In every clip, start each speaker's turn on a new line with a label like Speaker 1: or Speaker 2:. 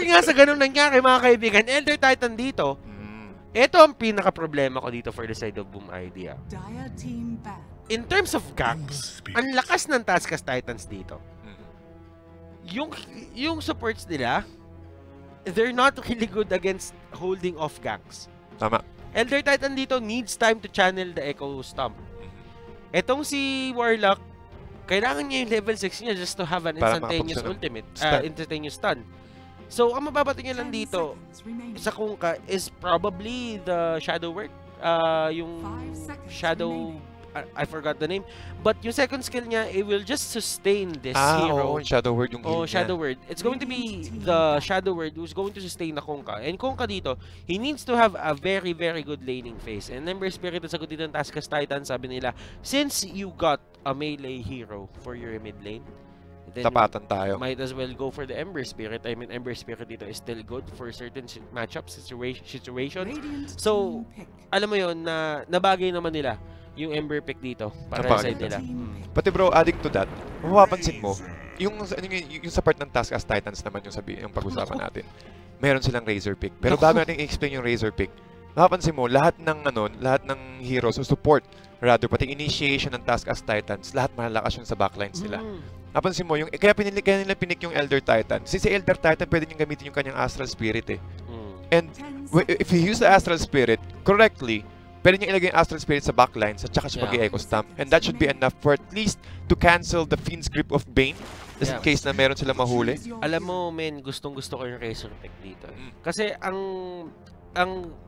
Speaker 1: dahil nga sa ganun nangyari mga kaibigan, Elder Titan dito, ito ang pinaka-problema ko dito for the side of Boom Idea. In terms of ganks, ang lakas ng Taskas Titans dito. Yung supports nila, they're not really good against holding off ganks.
Speaker 2: Tama.
Speaker 1: Elder Titan dito needs time to channel the Echo Stomp. Etong si Warlock, kailangan niya yung level 6 niya just to have an instantaneous ultimate, instantaneous stun. So, ang mababato niya lang dito sa Kunkka is probably the Shadow Word. Yung Shadow... I forgot the name. But yung second skill niya, it will just sustain this hero.
Speaker 2: Shadow Word yung
Speaker 1: Shadow Word. It's going to be the Shadow Word who's going to sustain na Kunkka. And Kunkka dito, he needs to have a very, very good laning phase. And Ember Spirit, sagot dito ng Taskas Titan, sabi nila, since you got a melee hero for your mid lane, then
Speaker 2: tapatan tayo.
Speaker 1: Might as well go for the Ember Spirit. I mean, Ember Spirit dito is still good for certain matchups, situations. So, alam mo yun, na nabagay naman nila yung Ember pick dito para sa side nila.
Speaker 2: Pati bro, adding to that, mapapansin mo, yung sa part ng Taskas Titans naman yung pag-usapan natin. Meron silang Razor pick. Pero bago natin i-explain yung Razor pick, mapapansin mo, lahat ng heroes o support, rather, pati initiation ng Taskas Titans, lahat malalakas yun sa backlines nila. Napansin mo, kaya nila pinik yung Elder Titan. Si Elder Titan, pwede niyong gamitin yung kanyang Astral Spirit eh. And if you use the Astral Spirit correctly, pwede niya ilagay yung Astral Spirit sa backlines at saka siya mag-Echo Stamp. And that should be enough for at least to cancel the Fiend's grip of Bane just in case na meron silang mahuli.
Speaker 1: Alam mo, men, gustong-gusto ko yung Razor pick dito. Kasi ang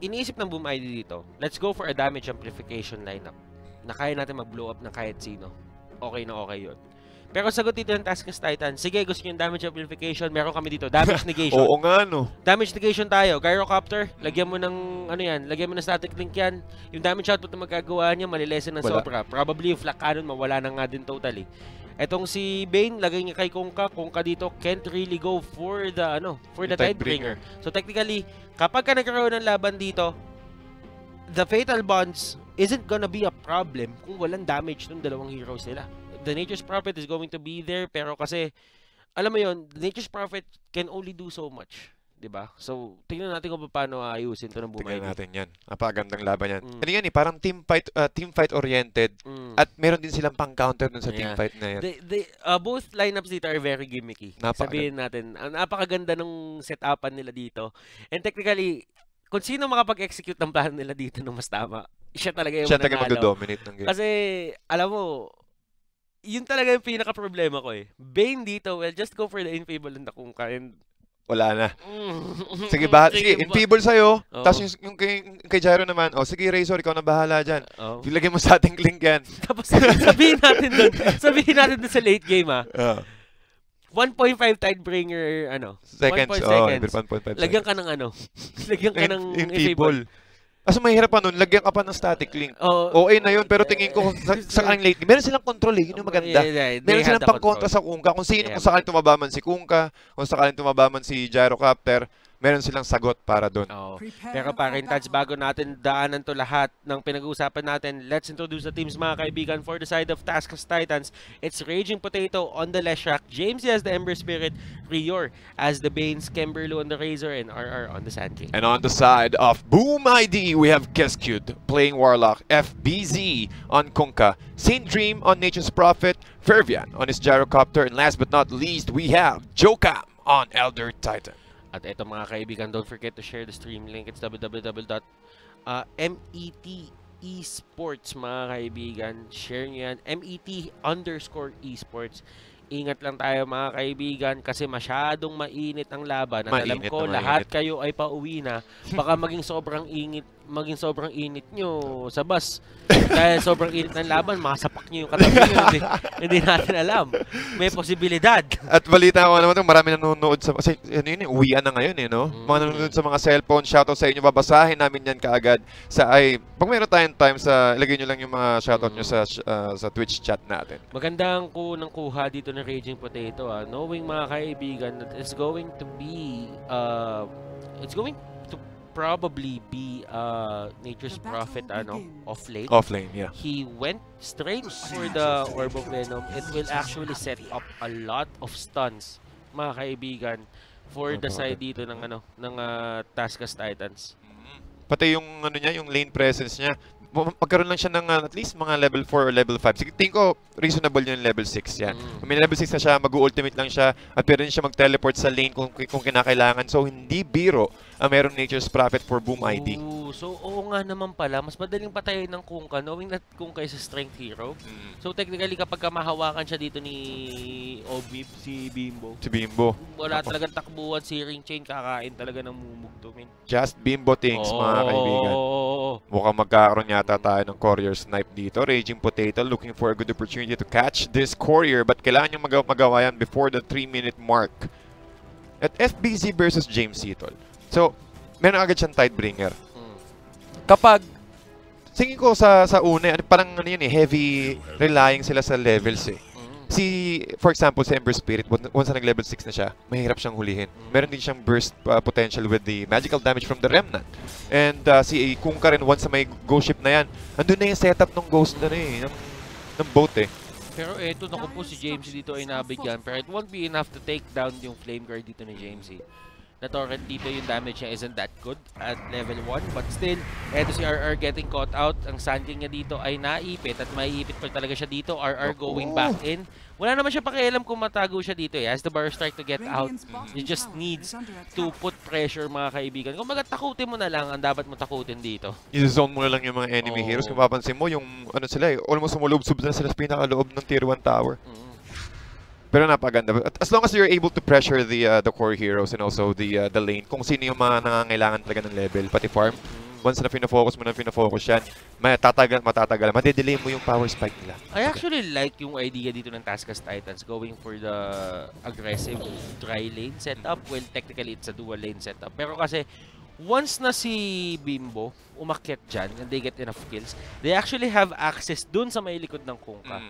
Speaker 1: iniisip ng Boom ID dito, let's go for a damage amplification lineup na kaya natin mag-blow up ng kahit sino. Okay na okay yun. Pero sagot dito ng Taskas Titan, sige, gusto nyo yung damage amplification, meron kami dito, damage negation.
Speaker 2: Oo nga, no.
Speaker 1: Damage negation tayo, Gyrocopter, lagyan mo ng, lagyan mo ng static link yan. Yung damage output na magagawa niya, malilesen ng sobra. Probably yung flak cannon, mawala na nga din totally. Etong si Bane, lagay niya kay Kunkka. Kunkka dito can't really go for the Tidebringer. So technically, kapag ka nagkaroon ng laban dito, the Fatal Bonds isn't gonna be a problem kung walang damage ng dalawang heroes nila. The Nature's Prophet is going to be there, pero kasi, alam mo yun, the Nature's Prophet can only do so much. Diba? So, tingnan natin kung paano ayusin ito ng Boom ID.
Speaker 2: Tingnan natin yan. Napakagandang laban yan. Ano yan eh, parang team fight oriented. At meron din silang pang-counter dun sa team fight na yan.
Speaker 1: Both lineups dito are very gimmicky. Sabihin natin, napakaganda ng setupan nila dito. And technically, kung sino makapag-execute ng plano nila dito ng mas tama, siya talaga yung
Speaker 2: mag-dominate ng game.
Speaker 1: Kasi, alam mo, yun talaga yung pinaka-problema ko eh. Bane dito, well, just go for the Infable and the Kunkka and...
Speaker 2: Wala na. Sige, sige, Infable sa'yo. Tapos yung kay Gyro naman, sige Razor, ikaw na bahala dyan. Ilagay mo sa ating link yan.
Speaker 1: Tapos sabihin natin dun sa late game 1.5 Tidebringer,
Speaker 2: seconds.
Speaker 1: 1.5 Lagyan ka ng lagyan ka ng Infable.
Speaker 2: Kaso mahirap pa nun, lagyan ka pa ng static link. OA na yun, pero tingin ko sa kanyang late, meron silang control eh, yun yung maganda. Meron silang pang-kontra sa Kunkka. Kung sakaling tumabaman si Kunkka, kung sakaling tumabaman si Gyrocopter, meron silang sagot para doon.
Speaker 1: Pero pa rin, Taj, bago natin daanan to lahat ng pinag-uusapan natin, let's introduce the teams, mga kaibigan. For the side of Taskas Titans, it's Raging Potato on the Leshrac, James as the Ember Spirit, Rior as the Banes, Kemberlu on the Razor, and RR on the Sand King.
Speaker 2: And on the side of Boom ID, we have Keskud playing Warlock, FBZ on Kunkka, Saint Dream on Nature's Prophet, Fervian on his Gyrocopter, and last but not least, we have Jokam on Elder Titan.
Speaker 1: At ito mga kaibigan, don't forget to share the stream link. It's www.met.esports mga kaibigan. Share nyo yan. MET_esports. Ingat lang tayo mga kaibigan kasi masyadong mainit ang laban. At alam ko, lahat kayo ay pauwi na. Baka maging sobrang init nyo sa bus. Dahil sobrang init ng laban, makasapak nyo yung katabi nyo. Hindi natin alam. May posibilidad.
Speaker 2: At balita ko naman ito, marami nanonood sa... Kasi uwian na ngayon eh, no? Mga nanonood sa mga cellphone, shoutout sa inyo. Babasahin namin yan kaagad. Pag mayroon tayong time, ilagay nyo lang yung mga shoutout nyo sa Twitch chat natin.
Speaker 1: Magandang kuha dito ng Raging Potato. Knowing mga kaibigan that it's going to be... it's going to probably be Nature's Prophet off lane.
Speaker 2: Yeah.
Speaker 1: He went straight for the Orb of Venom. It will actually set up a lot of stuns, mga kaibigan. for the side dito ng Taskas Titans.
Speaker 2: Pati yung niya, yung lane presence niya, magkaroon lang siya ng at least mga level 4 or level 5. Sige, tingin ko reasonable yung level 6 yan. Kung may level 6 na siya, mag-ultimate lang siya at pwede rin siya mag-teleport sa lane kung kinakailangan. So, hindi biro ang meron Nature's Prophet for Boom ID.
Speaker 1: So, oo nga naman pala. Mas madaling patayin ng Kunkka, knowing that Kunkka is a strength hero. So, technically, kapag mahawakan siya dito ni Obib, si Bimbo. Wala talagang takbuhan, searing chain, kakain talaga ng mumugto.
Speaker 2: Just Bimbo things, mga kaibigan. Mukhang magkakaroon yata tayo ng Courier Snipe dito. Raging Potato looking for a good opportunity to catch this Courier, but kailangan niyong magawa yan before the 3-minute mark. At FBZ versus James Seattle. So, meron agad siyang Tidebringer. Kapag, tingin ko sa una, parang heavy relying sila sa levels eh. For example, si Ember Spirit, once na nag-level 6 na siya, mahirap siyang hulihin. Meron din siyang burst potential with the magical damage from the Remnant. And si Kunkka rin, once na may ghost ship na yan, andun na yung setup ng ghost ng boat eh.
Speaker 1: Pero eto, naku po si James dito ay nabigyan, pero it won't be enough to take down yung flame guard dito ni James. Na torrent dito, yung damage niya isn't that good at level 1, but still, eto si RR getting caught out. Ang Sand King niya dito ay naipit at maiipit pa talaga siya dito. RR going back in. Wala naman siya pakialam kung matago siya dito eh. Has the Barrow Strike to get out. He just needs to put pressure, mga kaibigan. Kung takutin mo na lang, ang dapat mo takutin dito.
Speaker 2: I-zone mo na lang yung mga enemy heroes. Kung papansin mo, yung sila eh, almost sumulubsob na sila sa pinakaloob ng tier 1 tower. Pero napaganda. As long as you're able to pressure the core heroes and also the lane, kung sino yung mga nangangailangan talaga ng level, pati farm, once na pinafocus mo na yan, matatagal, madedelay mo yung power spike nila.
Speaker 1: I actually like yung idea dito ng Taskas Titans going for the aggressive dry lane setup. Well, technically, it's a dual lane setup. Pero kasi, once na si Bimbo umakyat dyan and they get enough kills, they actually have access dun sa may likod ng Kunkka.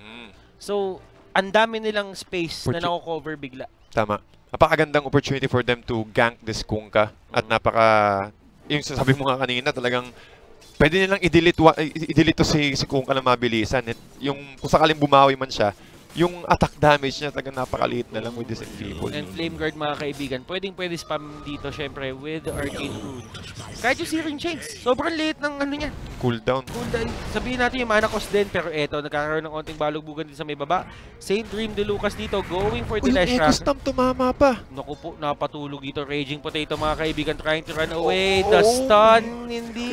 Speaker 1: So, ang dami nilang space na nako-cover bigla. Tama.
Speaker 2: Napakagandang opportunity for them to gank this Kunkka. At yung sabi mo nga kanina, talagang pwede nilang i-delete to si Kunkka na mabilisan. Yung kung sakaling bumawi man siya, yung attack damage niya talagang napakaliit na lang with this Enfeeble.
Speaker 1: And Flame Guard, mga kaibigan, pwede spam dito syempre with Arcane Rune. Kahit yung Searing Chains, sobrang liit ng niya.
Speaker 2: Cooldown.
Speaker 1: Sabihin natin yung mana cost din, pero eto, nagkakaroon ng konting balugbugan din sa may baba. Saint Dream de Lucas dito, going for the Lash Rack.
Speaker 2: Eco-Stamp tumama pa.
Speaker 1: Naku po, napatulog dito. Raging Potato, mga kaibigan, trying to run away. The stun, hindi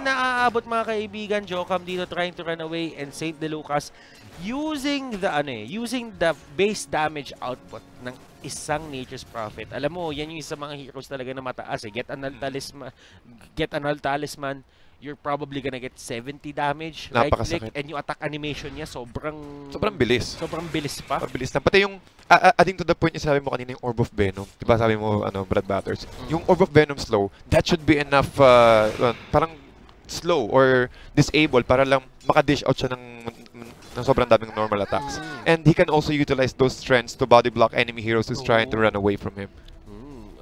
Speaker 1: naaabot, mga kaibigan. Jokam dito, trying to run away. And Saint de Lucas, using the base damage output ng isang Nature's Prophet. Alam mo, yan yung isa mga heroes talaga na mataas eh. Get an Talisman, you're probably gonna get 70 damage, right click, and yung attack animation niya sobrang
Speaker 2: bilis.
Speaker 1: Sobrang bilis pa.
Speaker 2: Bilis na. Pati yung adding to the point yung sabi mo kanina, yung Orb of Venom. Diba sabi mo, Brad Batters, yung Orb of Venom slow, that should be enough, parang slow or disable para lang maka-dish out siya ng sobrang daming normal attacks. And he can also utilize those strengths to body block enemy heroes who's trying to run away from him.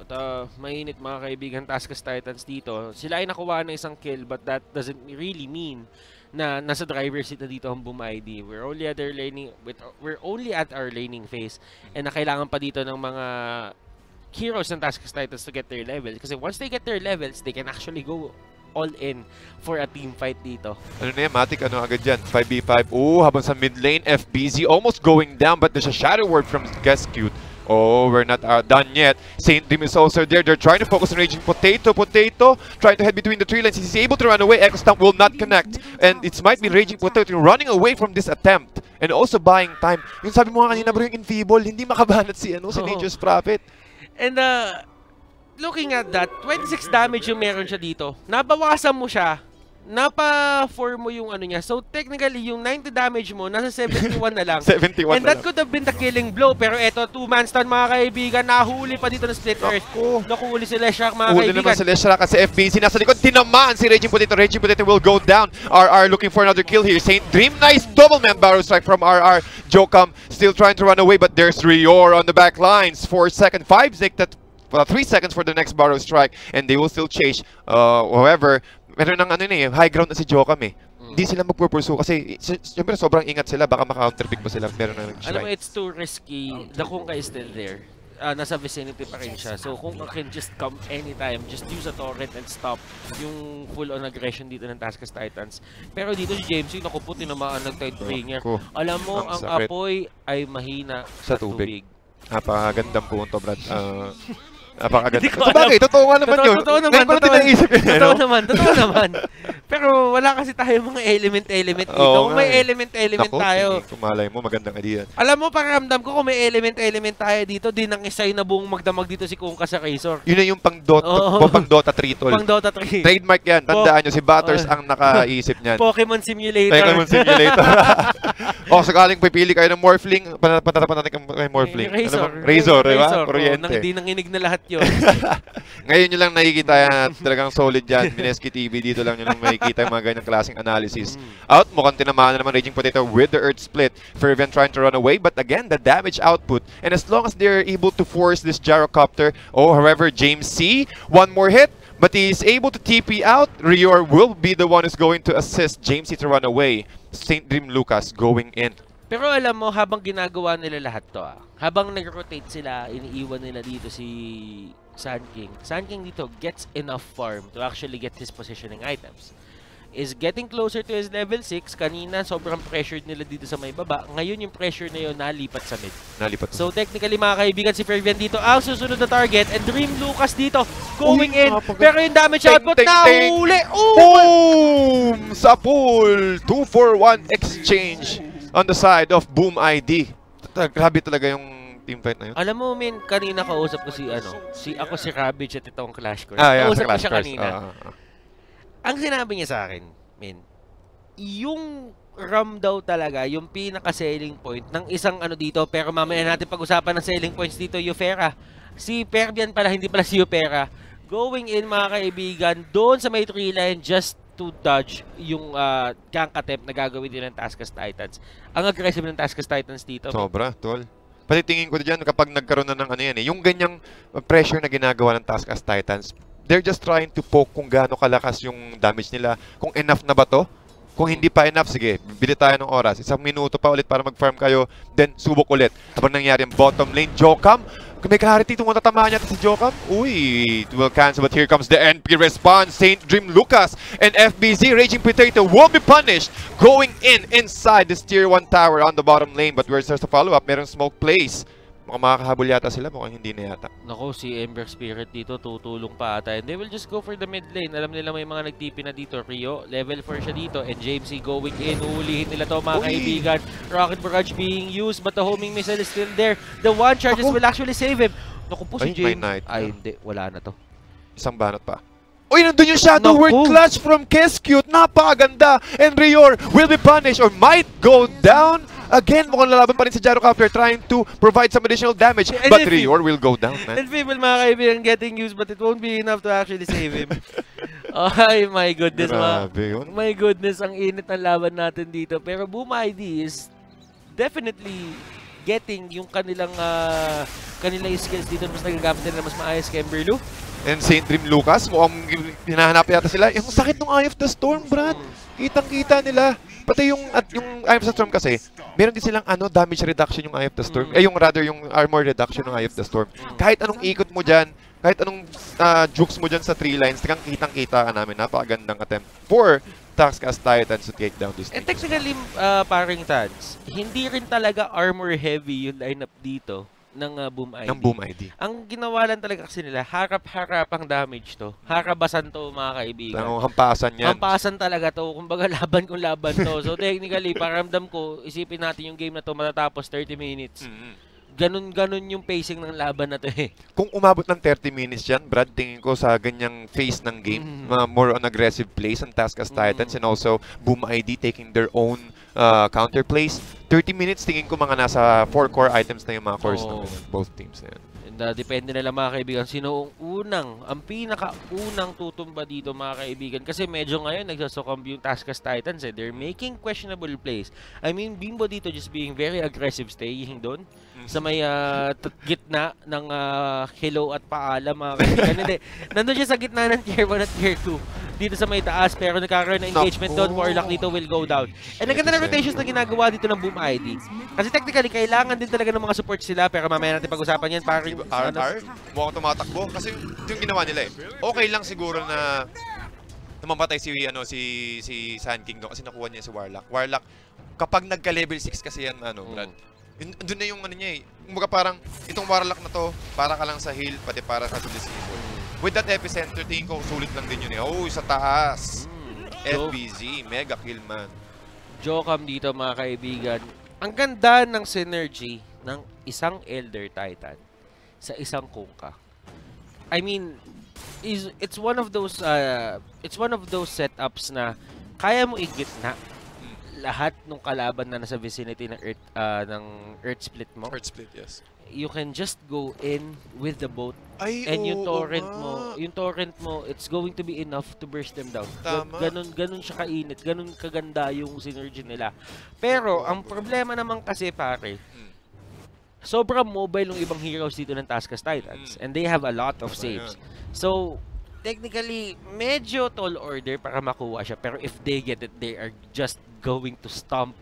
Speaker 1: At mainit, mga kaibigan, Taskas Titans dito. Sila ay nakuha ng isang kill, but that doesn't really mean na nasa driver's seat na dito ang Boom ID. We're only at our laning phase, and kailangan pa dito ng mga heroes ng Taskas Titans to get their level. Kasi once they get their levels, they can actually go all in for a team fight dito.
Speaker 2: Matic, agad dyan? 5v5. Habang sa mid lane, FBZ almost going down, but there's a Shadow Word from Gascute. We're not done yet. Saint Dream is also there. They're trying to focus on Raging Potato. Trying to head between the 3 lanes. He's able to run away. Echo Stamp will not connect. And it might be Raging Potato running away from this attempt. And also buying time. Yung sabi mo nga kanina, bro, yung Enfeeble, hindi makabanat si Nature's Prophet.
Speaker 1: And looking at that, 26 damage yung meron siya dito. Nabawasan mo siya. Napa-4 mo yung niya. So, technically, yung 90 damage mo, nasa 71 na lang.
Speaker 2: 71
Speaker 1: And that could have been the killing blow. Pero eto, 2-man stun, mga kaibigan. Nahuli pa dito ng Split Earth. Nakuhuli si Leshrac, mga kaibigan.
Speaker 2: Huli naman si Leshrac kasi FBC nasa likod. Tinamaan si Raging Potato. Raging Potato will go down. RR looking for another kill here. Saint Dream, nice double man barrow strike from RR. Jokam still trying to run away, but there's Rior on the back lines. 4 seconds, 5 seconds. 3 seconds for the next barrow strike, and they will still chase. However, meron ng high ground na si Jokam eh. Hindi sila magpupursue kasi siyempre sobrang ingat sila, baka maka-counterpick pa sila. Meron na
Speaker 1: alam mo, it's too risky. The Kunkka is still there. nasa vicinity pa rin siya. So kung can just come anytime, just use a torrent and stop yung full-on aggression dito ng Taskas Titans. Pero dito si James, yung naku po, tinamaan ng Tide Bringer. Alam mo, ang apoy ay mahina sa tubig.
Speaker 2: Napakagandang punto, Brad. Napakaganda. So bagay, totoo nga naman yun.
Speaker 1: Totoo naman. Totoo naman. Pero wala kasi tayo mga element dito. Kung may element tayo.
Speaker 2: Kumalay mo, magandang idea.
Speaker 1: Alam mo, pakiramdam ko kung may element tayo dito, di nang isay na buong magdamag dito si Kungka sa Razor.
Speaker 2: Yun na yung pang Dota 3 tol.
Speaker 1: Pang Dota 3.
Speaker 2: Trademark yan. Tandaan nyo, si Butters ang nakaisip niyan.
Speaker 1: Pokemon Simulator.
Speaker 2: O, sakaling pipili kayo ng Morphling, patatapan natin kay Morphling. Razor, di ba? Kuryente.
Speaker 1: Di nanginig na lahat yun.
Speaker 2: Ngayon nyo lang nakikita yan, talagang solid yan. Mineski TV, dito lang nyo lang makikita yung mga ganyang klaseng analysis. Out, mukhang tinamaan na naman Raging Potato with the Earth Split. Fervent trying to run away, but again, the damage output. And as long as they're able to force this gyrocopter, however, James C, one more hit, but he is able to TP out. Rior will be the one who's going to assist James C to run away. St. Dream Lucas going in.
Speaker 1: Pero alam mo, habang ginagawa nila lahat to, habang nag-rotate sila, iniiwan nila dito si Sun King. Sun King dito gets enough farm to actually get his positioning items. Is getting closer to his level 6. Kanina, sobrang pressured nila dito sa may baba. Ngayon, yung pressure na yun, nalipat sa mid. So, technically, mga kaibigan, si Fervian dito ang susunod na target. And Dream Lucas dito, going in. Pero yung damage output na huli.
Speaker 2: Boom! Sa pool! 2-4-1 exchange on the side of Boom ID. Grabe talaga yung teamfight na yun.
Speaker 1: Alam mo, min, kanina kausap ko si Ravage at itong Clash Course.
Speaker 2: Yeah,
Speaker 1: kausap ko siya kanina. Ang sinabi niya sa akin, min, yung RAM daw talaga, yung pinaka-selling point ng isang dito, pero mamaya natin pag-usapan ng selling points dito, Yufera. Si Perbian pala, hindi pala si Yufera. Going in, mga kaibigan, doon sa may 3 line, just to dodge yung gank attempt na gagawin din ng Taskas Titans. Ang aggressive ng Taskas Titans dito.
Speaker 2: Sobra, tol. Pati tingin ko dyan, kapag nagkaroon na ng yung ganyang pressure na ginagawa ng Taskas Titans, they're just trying to poke kung gaano kalakas yung damage nila. Kung enough na ba to? Kung hindi pa enough, sige, bili tayo ng oras. 1 minuto pa ulit para mag-farm kayo, then subok ulit. Habang nangyari ang bottom lane, Jokam, may clarity itong matatamaan niya si Jokam. Uy, it will cancel, but here comes the NP response. St. Dream Lucas and FBZ, Raging Potato, will be punished. Going inside this tier 1 tower on the bottom lane, but where's the follow-up? Merong smoke plays. Mukhang makakahabol yata sila, mukhang hindi na yata.
Speaker 1: Nako, si Ember Spirit dito tutulong pa ata. And they will just go for the mid lane. Alam nila may mga nagtipi na dito. Rio, level 4 siya dito. And James C going in. Uulihin nila to, mga kaibigan. Rocket Barrage being used, but the homing missile is still there. The one charges will actually save him. Naku po si James. Ay, hindi. Wala na to.
Speaker 2: Isang banat pa. Uy, nandun yung Shadow Word clutch from Keskute. Napakaganda. And Rior will be punished or might go down. Again, mukhang lalaban pa rin sa Gyrocopter trying to provide some additional damage. But Rior will go down, man.
Speaker 1: And people, mga kaibigan, getting used, but it won't be enough to actually save him. Ay, my goodness. My goodness, ang init ng laban natin dito. Pero Boom ID is definitely getting yung kanilang skills dito. Mas nagagamit nila mas maayos kay Emberlu.
Speaker 2: And St. Dream Lucas, mukhang hinahanap yata sila. Yung sakit ng Eye of the Storm, Brad. Kitang-kita nila. Pati yung Eye of the Storm kasi, meron din silang damage reduction yung Eye of the Storm. Yung armor reduction ng Eye of the Storm. Kahit anong ikot mo dyan, kahit anong jukes mo dyan sa 3 lines, kitang-kita ka namin. Napakagandang attempt for Taskas Titans to take down this team.
Speaker 1: And technically, paring Tans, hindi rin talaga armor heavy yung lineup dito ng Boom ID. Ang ginawa lang talaga kasi nila, harap-harap ang damage to. Harabasan to, mga kaibigan.
Speaker 2: Hampasan yan.
Speaker 1: Hampasan talaga to. Kumbaga laban kung laban to. So technically, paramdam ko, isipin natin yung game na to matatapos 30 minutes. Ganun yung pacing ng laban na to eh.
Speaker 2: Kung umabot ng 30 minutes yan, Brad, tingin ko sa ganyang phase ng game, more on aggressive plays ang Taskas Titans and also Boom ID taking their own counter plays. 30 minutes, tingin ko mga nasa 4 core items na yung mga cores ng both teams na yan.
Speaker 1: And depende nila, mga kaibigan, sino ang pinaka-unang tutumba dito, mga kaibigan. Kasi medyo ngayon nagsasucumb yung Taskas Titans eh. They're making questionable plays. I mean, Bimbo dito just being very aggressive, staying doon sa may gitna ng hello at paalam, mga kaibigan. Hindi, nandun siya sa gitna ng tier 1 at tier 2. dito sa may taas, pero nagkakaroon ng engagement doon. Warlock dito will go down. And ang ganda ng rotations na ginagawa dito ng Boom ID. Kasi technically, kailangan din talaga ng mga support sila, pero mamaya natin pag-usapan yan. Parang
Speaker 2: mukhang tumatakbo. Kasi ito yung ginawa nila eh. Okay lang siguro na mamatay si Sand King doon kasi nakuha niya si Warlock. Warlock, kapag nagka-level 6 kasi yan, Brad, doon na yung ano niya eh. Kumbaga parang, itong Warlock na to, para ka lang sa heal, pati para ka to disable. With that epicenter, tingin ko, sulit lang din yun eh. Oh, sa taas. FBZ, mega kill man.
Speaker 1: Jokam dito mga kaibigan. Ang ganda ng synergy ng isang Elder Titan sa isang Kunkka. I mean, it's one of those setups na kaya mo igitna lahat ng kalaban na nasa vicinity ng Earth Split mo.
Speaker 2: Earth Split, yes.
Speaker 1: You can just go in with the boat. And yung torrent mo, it's going to be enough to burst them down. Ganun siya kainit, ganun kaganda yung synergy nila. Pero ang problema naman kasi pare, sobrang mobile ng ibang heroes dito ng Taskas Titans and they have a lot of saves. So technically, medyo tall order para makuha siya. Pero if they get it, they are just going to stomp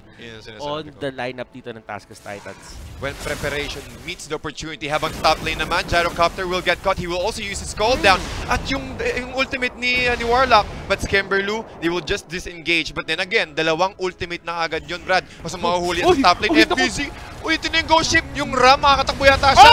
Speaker 1: on the lineup dito ng Taskas Titans.
Speaker 2: When preparation meets the opportunity, habang top lane naman, Gyrocopter will get caught. He will also use his call down. At yung ultimate ni Warlock, but Skemberlu, they will just disengage. But then again, dalawang ultimate na agad yun, Brad. Mas mahuhuli sa top lane. FBZ, uy, ito na yung ghost ship. Yung Ram, makakatakbo yata siya.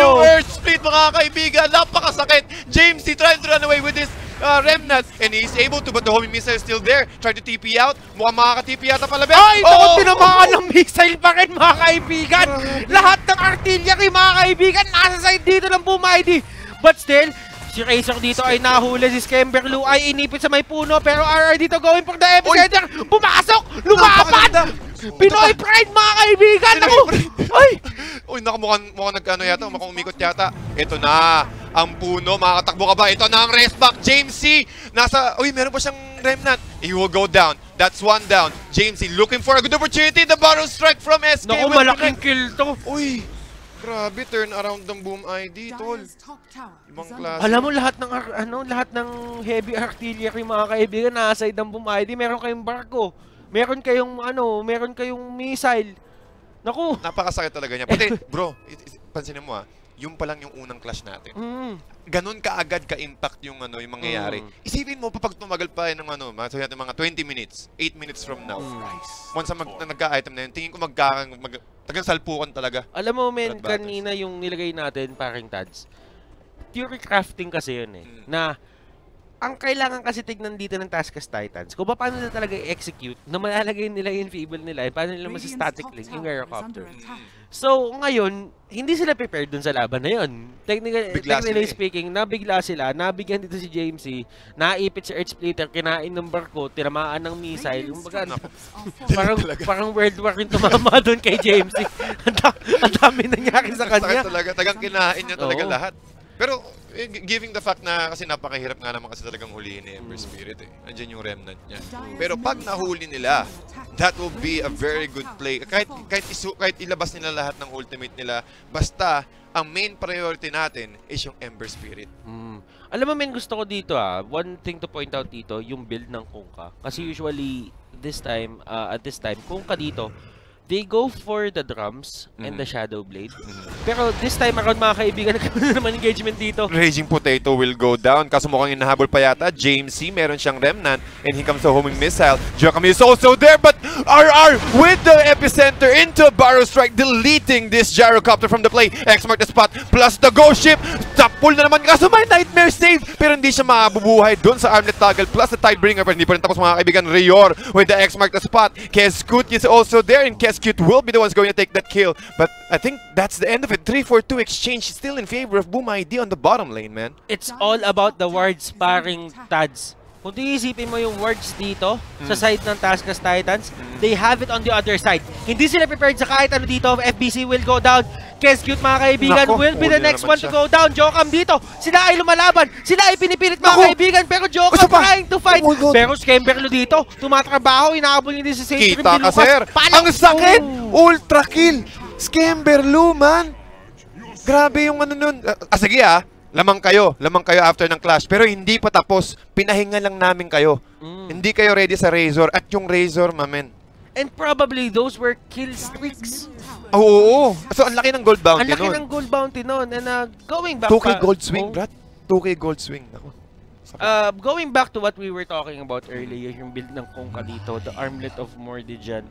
Speaker 2: Yung Earth Split, mga kaibigan. Napakasakit. James, he tried to run away with his Remnant, and he's able to, but the homing missile is still there. Try to TP out. Mukhang makaka-TP yata palabas.
Speaker 1: Ay! Naku, tinamaan ng missile pa rin, mga kaibigan! Lahat ng artillery, mga kaibigan, nasa side dito ng Boom ID. But still, si Razor dito ay nahuli. Si Skemberlu ay inipit sa may puno, pero RR dito going for the epicenter. Pumasok! Lumapad! Pinoy Pride, mga kaibigan! Naku! Ay!
Speaker 2: Uy, naku, mukhang nagkano yata, mukhang umikot yata. Ito na ang puno, makakatakbo ka ba? Ito na ang rest back, James C. Uy, meron pa siyang Remnant. He will go down. That's one down. James C looking for a good opportunity. The barrel strike from SK.
Speaker 1: Naku, malaking kill to.
Speaker 2: Uy, grabe, turn around ng Boom ID, tol. Ibang klase.
Speaker 1: Alam mo, lahat ng heavy artillery, mga kaibigan, nasa side ng Boom ID. Meron kayong barko. Meron kayong missile. Naku.
Speaker 2: Napakasakit talaga niya. Pati, bro, pansinin mo yung pa lang yung unang clash natin. Ganun kaagad ka-impact yung mangyayari. Isipin mo pa pag tumagal pa ng mga 20 minutes, 8 minutes from now. Once nagka-item na yun, tingin ko tagang salpukan talaga.
Speaker 1: Alam mo, men, kanina yung nilagay natin, paring Tads, theory crafting kasi yun eh. Na ang kailangan kasi tignan dito ng Taskas Titans, kung paano nila talaga i-execute na malalagay nila yung feeble nila, paano nila masa-static link yung Gyrocopter. So, ngayon, hindi sila prepared dun sa laban na yun. Technically speaking, nabigla sila, nabigyan dito si James C, naipit si Earth Splitter, kinain ng barko, tinamaan ng missile, parang World War yung tumama dun kay James C. Ang dami nangyari sa kanya.
Speaker 2: Tagang kinain niya talaga lahat. Pero, giving the fact na kasi napakahirap nga naman kasi talagang hulihin ni Ember Spirit eh. Andiyan yung remnant niya. Pero pag nahuli nila, that will be a very good play. Kahit ilabas nila lahat ng ultimate nila, basta ang main priority natin is yung Ember Spirit.
Speaker 1: Alam mo, men, gusto ko dito one thing to point out dito, yung build ng Kunkka. Kasi usually, at this time, Kunkka dito, they go for the drums and the Shadow Blade. Pero this time around, mga kaibigan, nagkaroon naman engagement dito.
Speaker 2: Raging Potato will go down. Kaso mukhang inahabol pa yata. James C, meron siyang Remnant. And here comes the homing missile. Jokami is also there, but RR with the epicenter into Barrow Strike, deleting this Gyrocopter from the play. X-mark the spot, plus the ghost ship. Top pull na naman. Kaso may Nightmare save, pero hindi siya mabubuhay doon sa Armlet Toggle, plus the Tidebringer. Pero hindi pa rin tapos, mga kaibigan. Rior with the X-mark the spot. Keskut is also there, and Keskut will be the ones going to take that kill. But I think that's the end of it. 3-4-2 exchange still in favor of Boom ID on the bottom lane, man.
Speaker 1: It's all about the wards, paring Tads. Kung iisipin mo yung wards dito sa side ng Taskas Titans, they have it on the other side. Hindi sila prepared sa kahit ano dito. FBC will go down. Keskut, mga kaibigan, will be the next one to go down. Jokam dito. Sila ay lumalaban. Sila ay pinipilit, mga kaibigan. Pero Jokam trying to fight. Pero Skemberlu dito, tumatrabaho. Inaabol niya din si Sage.
Speaker 2: Kita ka, sir. Ang sakit! Ultra kill! Skemberlu, man! Grabe yung ano nun. Sige Lamang kayo after ng clash. Pero hindi pa tapos, pinahinga lang namin kayo. Hindi kayo ready sa Razor at yung Razor, mamen.
Speaker 1: And probably those were kill streaks.
Speaker 2: Oo. So, ang laki ng gold bounty nun.
Speaker 1: Ang laki ng gold bounty nun. And going back
Speaker 2: 2K gold swing, Brad. 2K gold swing. Ako.
Speaker 1: Going back to what we were talking about earlier, yung build ng Kongka dito, the armlet of Mordigian.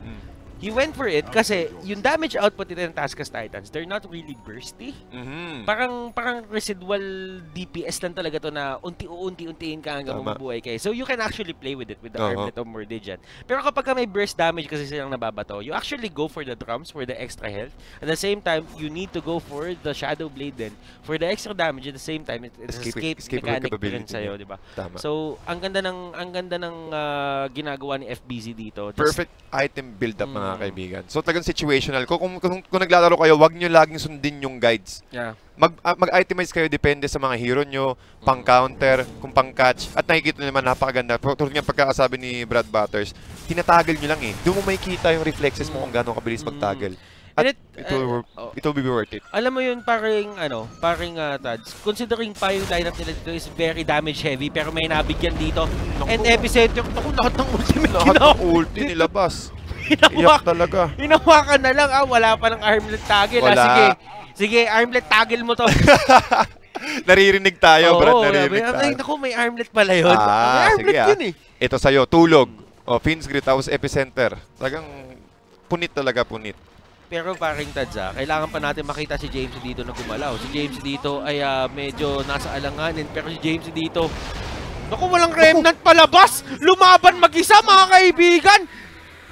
Speaker 1: He went for it kasi yung damage output nito ng Taskas Titans, they're not really bursty. Parang residual DPS lang talaga to na unti-untiin ka hanggang mabubuhay kayo. So you can actually play with it with the armlet of Mordigian. Pero kapag may burst damage kasi silang nababato, you actually go for the drums for the extra health. At the same time, you need to go for the Shadow Blade din for the extra damage. At the same time, it's escape mechanic rin sa'yo, di ba? So ang ganda ng ginagawa ni FBZ dito.
Speaker 2: Perfect item build up mga kaibigan. So talagang situational. Kung naglalaro kayo, wag nyo laging sundin yung guides.
Speaker 1: Yeah.
Speaker 2: Mag-itemize kayo depende sa mga hero nyo, pang-counter, kung pang-catch. At nakikita nyo naman, napakaganda. Tulad nga pagkakasabi ni Brad Butters, tinatagal nyo lang eh. Doon mo makikita yung reflexes mo kung gano'ng kabilis magtagal. At it will be worth it.
Speaker 1: Alam mo yun, paring Tads, considering pa yung lineup nila dito is very damage heavy, pero may nabigyan dito. And epicenter, lahat ng ultimate
Speaker 2: ulti nilabas. Iyak talaga.
Speaker 1: Hinawakan na lang, wala pa ng armlet toggle. Sige, armlet toggle mo to.
Speaker 2: Naririnig tayo, Brad, naririnig tayo.
Speaker 1: Ay, naku, may armlet pala yun. May armlet yun eh.
Speaker 2: Ito sa'yo, tulog. Finn's Grit, tapos epicenter. Talagang punit talaga, punit.
Speaker 1: Pero paring Tads, kailangan pa natin makita si James dito na gumalaw. Si James dito ay medyo nasa alanganin, pero si James dito, naku, walang remnant palabas! Lumaban mag-isa, mga kaibigan!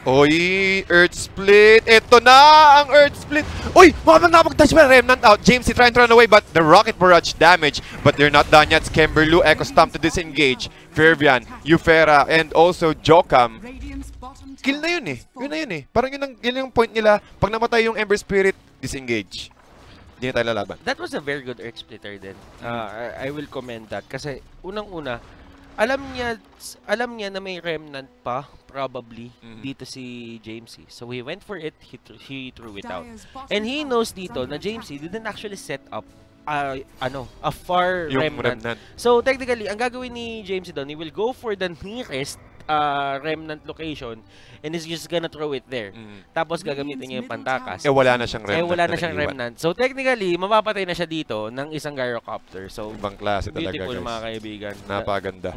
Speaker 2: Oy, Earth Split. Ito na ang Earth Split. Oy, makapag-touch ba? Remnant out. James, he trying to run away, but the rocket barrage damage. But they're not done yet. Skemberlu, Echo Stomp to disengage. Fervian, Ufera, and also Jokam. Kill na yun eh. Yun na yun eh. Parang yun yung point nila. Pag namatay yung Ember Spirit, disengage. Hindi na tayo lalaban.
Speaker 1: That was a very good Earth Splitter din. I will commend that. Kasi unang-una, alam niya na may remnant pa, probably, dito si Jamesy. So he went for it, he threw it out. And he knows dito na Jamesy didn't actually set up a far remnant. So technically, ang gagawin ni Jamesy doon, he will go for the nearest remnant location and is just gonna throw it there. Tapos gagamitin niya yung pantakas.
Speaker 2: Wala na siyang remnant.
Speaker 1: Wala na siyang remnant. So technically, mapapatay na siya dito ng isang gyrocopter. So
Speaker 2: ibang klase talaga,
Speaker 1: beautiful,
Speaker 2: guys. Mga
Speaker 1: kaibigan.
Speaker 2: Napakaganda.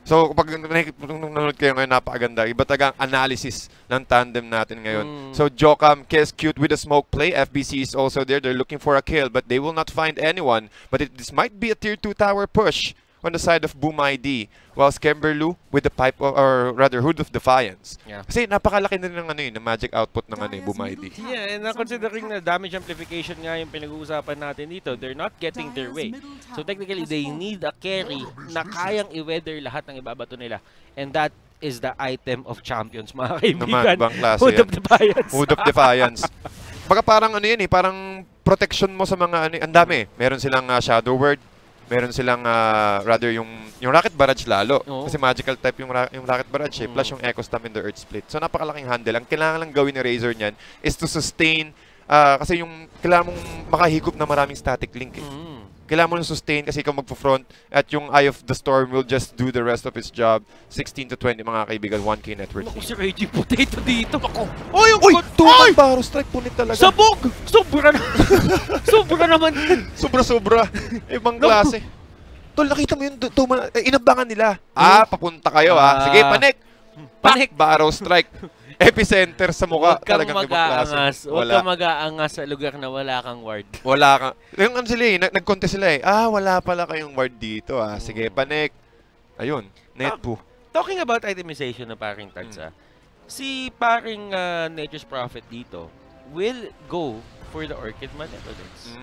Speaker 2: So kapag nanonood kayo ngayon, napakaganda. Iba talaga ang analysis ng tandem natin ngayon. So Jokam, Kes cute with a smoke play. FBC is also there. They're looking for a kill, but they will not find anyone. But this might be a tier 2 tower push on the side of Boom ID, while Skemberlu with the pipe, or rather Hood of Defiance. Yeah. Kasi napakalaki na ng ng magic output ng Boom ID.
Speaker 1: Yeah, and considering na damage amplification nga yung pinag-uusapan natin dito, they're not getting their way. So technically, they need a carry na kayang i-weather lahat ng ibabato nila. And that is the item of champions, mga kaibigan. Hood of Defiance.
Speaker 2: Hood of Defiance. Baka parang parang protection mo sa mga ang dami. Meron silang Shadow Word. Meron silang rather yung rocket barrage lalo. Kasi magical type yung rocket barrage plus yung echo stamp in the earth split. So napakalaking handle. Ang kailangan lang gawin ni Razor niyan is to sustain kasi yung kailangan mong makahigop na maraming static link eh. Kailangan mo na sustain kasi ikaw magpo-front at yung Eye of the Storm will just do the rest of its job. 16 to 20 mga kaibigan, 1K net worth.
Speaker 1: Naku, si Reggie Potato dito. Ako.
Speaker 2: Uy! Tuman Baro Strike punit talaga.
Speaker 1: Sabog! Sobra na. Sobra naman.
Speaker 2: Sobra-sobra. Ibang klase. Tol, nakita mo yun, inabangan nila. Papunta kayo Sige, panik! Panik! Baro Strike. Epicenter sa mukha.
Speaker 1: Huwag kang mag-aangas. Huwag kang mag-aangas sa lugar na wala kang ward.
Speaker 2: Wala kang. Yung sila nag-contest sila wala pala kayong ward dito Sige, panik. Ayun, net po.
Speaker 1: Talking about itemization na paring Tads, si paring Nature's Prophet dito will go for the Orchid Malevolence.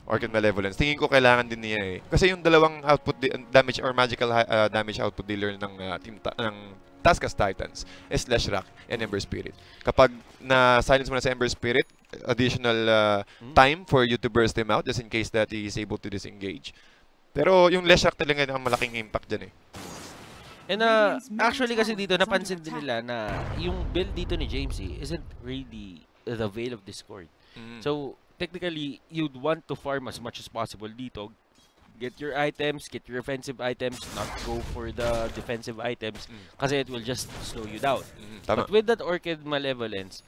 Speaker 2: Orchid Malevolence. Tingin ko kailangan din niya Kasi yung dalawang output damage or magical damage output dealer ng team ng Taskas Titans is Slash Rock and Ember Spirit. Kapag na-silence mo na sa Ember Spirit, additional time for you to burst him out just in case that he is able to disengage. Pero yung Slash Rock talaga ang malaking impact dyan
Speaker 1: And actually kasi dito, napansin din nila na yung build dito ni Jamesy isn't really the Veil of Discord. So, technically, you'd want to farm as much as possible dito Get your items, get your offensive items, not go for the defensive items kasi it will just slow you down. But with that Orchid Malevolence,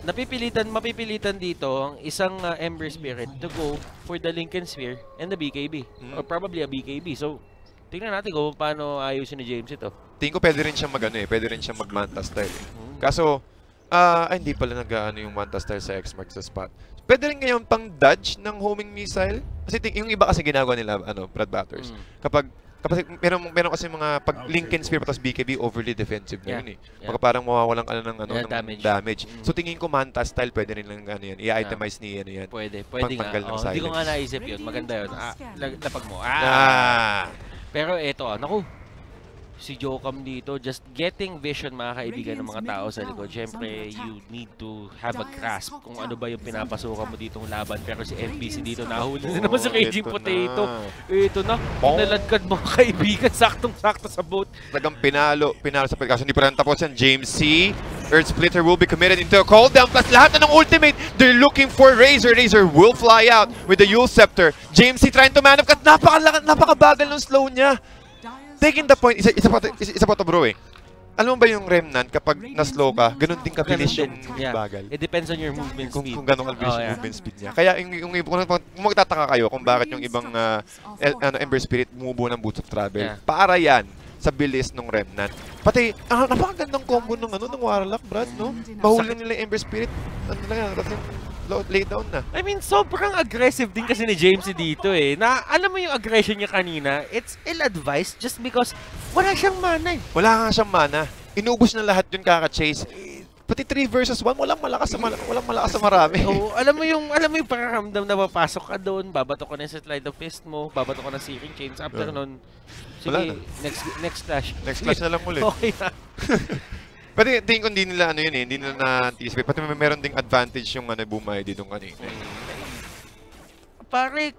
Speaker 1: mapipilitan dito ang isang Ember Spirit to go for the Lincoln Sphere and the BKB. Or probably a BKB. So, tingnan natin kung paano ayusin ni James ito.
Speaker 2: Tingin ko pwede rin siyang pwede rin siyang mag-Manta style. Kaso, hindi pala nag-ano yung Manta style sa X-Mark sa spot. Pwede rin ngayon pang dodge ng homing missile. Kasi yung iba kasi ginagawa nila, Brad Batters. Kapag meron kasi mga pag Lincoln Sphere tapos BKB overly defensive na yun eh. Baka parang mawawalan ka na ng damage. So tingin ko Manta style pwede rin lang i-itemize ni yan.
Speaker 1: Pwede nga. Hindi ko nga naisip yun. Maganda yun. Lapag mo. Pero eto, naku. Si Jocam dito, just getting vision mga kaibigan ng mga tao sa likod. Siyempre, you need to have a grasp kung ano ba yung pinapasukan mo ditong laban. Pero si MPC dito, nahuli na naman sa Raging Potato. Ito na, pinaladkad mga kaibigan, saktong-sakto sa boat.
Speaker 2: Talagang pinalo sa pagkaso. Hindi pa rin tapos yan. James C. Earth Splitter will be committed into a call down. Plus lahat na ng ultimate, they're looking for Razor. Razor will fly out with the Yule Scepter. James C. trying to man up. Napakabagal ng slow niya. Taking the point, isa pa to bro eh. Alam mo ba yung Remnant, kapag na-slow ka, ganun din kabilis yung bagal.
Speaker 1: It depends on your movement speed.
Speaker 2: Kung ganun kabilis yung movement speed niya. Kaya kung magtataka kayo kung bakit yung ibang Ember Spirit bumubuo ng Boots of Travel, para yan sa bilis ng Remnant. Pati, napakagandang combo ng Warlock, Brad, no? Mahuli nila yung Ember Spirit. Lay down na.
Speaker 1: I mean, sobrang aggressive din kasi ni James dito eh. Alam mo yung aggression niya kanina, it's ill-advised just because wala siyang mana eh.
Speaker 2: Wala nga siyang mana. Inubos na lahat yun kaka-chase. Pati 3 versus 1, walang malakas sa marami.
Speaker 1: Alam mo yung pakaramdam na papasok ka doon, babato ka na sa Slide of Fist mo, babato ka na Searing Chains. After nun, sige, next clash.
Speaker 2: Next clash na lang ulit.
Speaker 1: Okay na.
Speaker 2: Pati tingin ko hindi nila hindi nila na-anticipate. Pati meron ding advantage yung bumay dito kanina.
Speaker 1: Pare,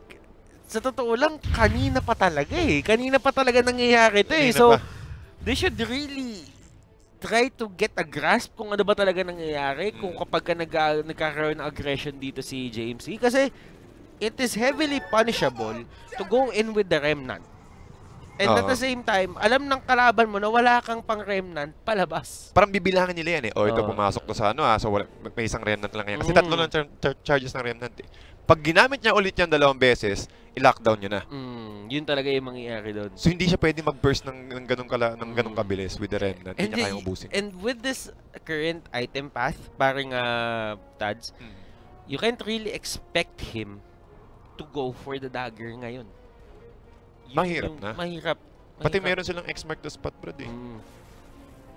Speaker 1: sa totoo lang, kanina pa talaga eh. Kanina pa talaga nangyayari ito eh. So, they should really try to get a grasp kung ano ba talaga nangyayari kung kapag ka nagkakaroon ng aggression dito si James C. Kasi, it is heavily punishable to go in with the Remnant. And at the same time, alam ng kalaban mo na wala kang pang Remnant palabas.
Speaker 2: Parang bibilangin nila yan eh. Ito pumasok to sa so may isang Remnant lang yan. Kasi tatlo lang charges ng Remnant eh. Pag ginamit niya ulit yan 2 beses, i-lockdown niya na.
Speaker 1: Yun talaga yung mangyayari doon.
Speaker 2: So hindi siya pwede mag-burst ng ganung kabilis with the Remnant. Hindi niya kayang ubusin.
Speaker 1: And with this current item path, parang Tads, you can't really expect him to go for the dagger ngayon.
Speaker 2: Mahirap na.
Speaker 1: Mahirap.
Speaker 2: Pati meron silang X-Mark the spot, bro, eh.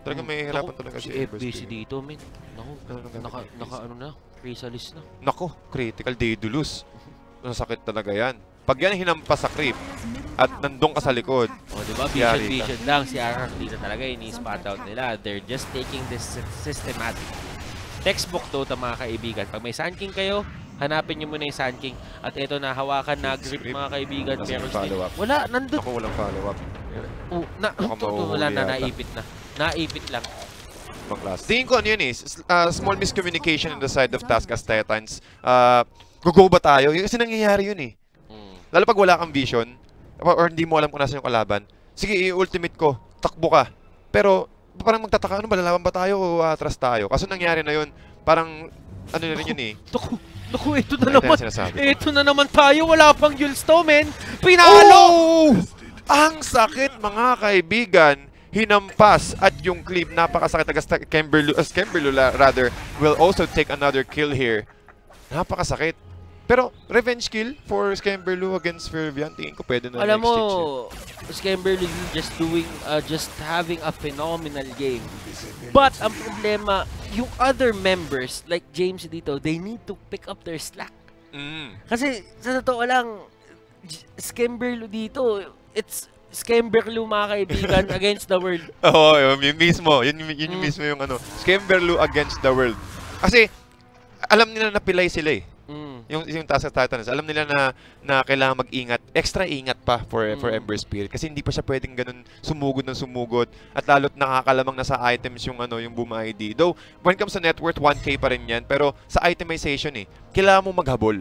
Speaker 2: Talagang may hirapan talaga si
Speaker 1: FBC dito, men. Naka na, Chrysalis na.
Speaker 2: Nako, critical Daedalus. Nasakit talaga yan. Pag yan hinampas sa creep at nandun ka sa likod.
Speaker 1: Diba? Vision lang. Si Arak dito talaga ini-spot out nila. They're just taking this systematic. Textbook Dota mga kaibigan. Pag may Sand King kayo, hanapin nyo muna yung Sand King. At ito na, hawakan na grip mga kaibigan. Pero wala, nandun.
Speaker 2: Ako walang follow-up.
Speaker 1: Wala na, naipit na. Naipit lang.
Speaker 2: Tingin ko ano yun eh, small miscommunication on the side of Taskas Titans. Go ba tayo? Kasi nangyayari yun eh. Lalo pag wala kang vision, or hindi mo alam kung nasa yung kalaban, sige, i-ultimate ko, takbo ka. Pero parang magtataka, ano ba, lalaban ba tayo o atras tayo? Kaso nangyari na yun, parang ano na rin yun eh.
Speaker 1: Naku, ito na naman. Ito na naman tayo. Wala pang Yulstow, men. Pinalo!
Speaker 2: Ang sakit, mga kaibigan. Hinampas at yung clip, napakasakit. Skemberlu rather, will also take another kill here. Napakasakit. Pero, revenge kill for Skemberlu against Fervian. Tingin ko pwede na
Speaker 1: alam mo, Skemberlu just having a phenomenal game. But, ang problema, yung other members, like James dito, they need to pick up their slack. Kasi, sa totoo lang, Skemberlu dito, it's Skemberlu mga kaibigan against the world.
Speaker 2: Yun mismo. Yun mismo yung Skemberlu against the world. Kasi, alam nila na pilay sila eh. Yung Taskas Titans, alam nila na kailangan mag-ingat, extra ingat pa for Ember Spirit kasi hindi pa siya pwedeng ganun sumugod at lalo't nakakalamang na sa items yung Boom ID. Though when it comes to net worth 1K pa rin yan, pero sa itemization kailangan mo maghabol.